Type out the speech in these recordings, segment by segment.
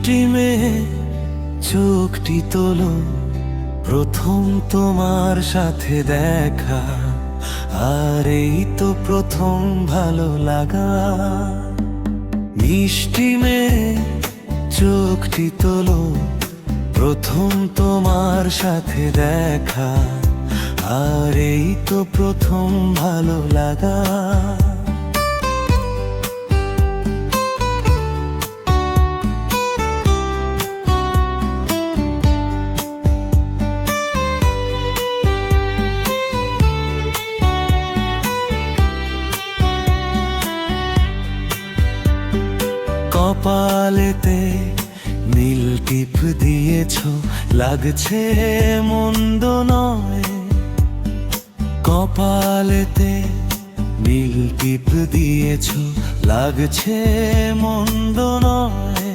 মিষ্টি মেয়ে চোখটি তোলো, প্রথম তোমার সাথে দেখা, আর এই তো প্রথম ভালো লাগা। মিষ্টি মেয়ে চোখটি তোলো, প্রথম তোমার সাথে দেখা, আর এই তো প্রথম ভালো লাগা। কপালেতে নীল টিপ দিয়েছ, লাগছে মন্দ নয়। কপালেতে নীল টিপ দিয়েছ, লাগছে মন্দ নয়।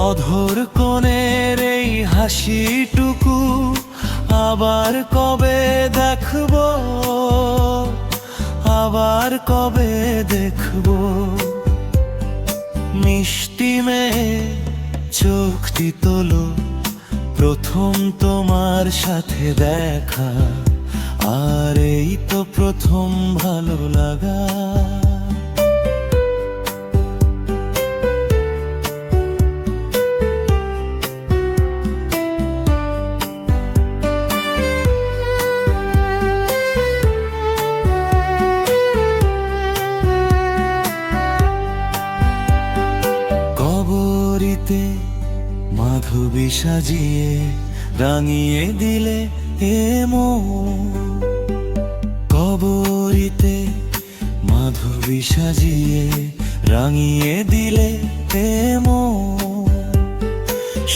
অধর কোণের এই হাসিটুকু আবার কবে দেখবো, আবার কবে দেখবো। মিষ্টি মেয়ে চোখটি তোলো, প্রথম তোমার সাথে দেখা, আর এই তো প্রথম ভালো লাগা। কবরীতে মাধবী সাজিয়ে রাঙিয়ে দিলে এ মন। কবরীতে মাধবী সাজিয়ে রাঙিয়ে দিলে এ মন।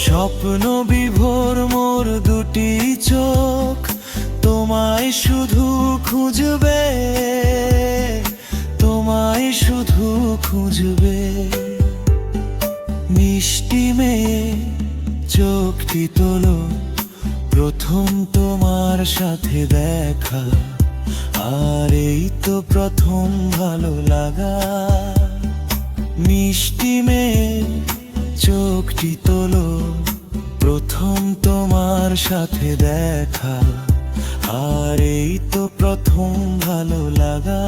স্বপ্ন বিভোর মোর দুটি চোখ তোমায় শুধু খুঁজবে, তোমায় শুধু খুঁজবে। মিষ্টি মেয়ে চোখটি তোলো, প্রথম তোমার সাথে দেখা, আর এই তো প্রথম ভালো লাগা। মিষ্টি মেয়ে চোখটি তোলো, প্রথম তোমার সাথে দেখা, আর এই তো প্রথম ভালো লাগা।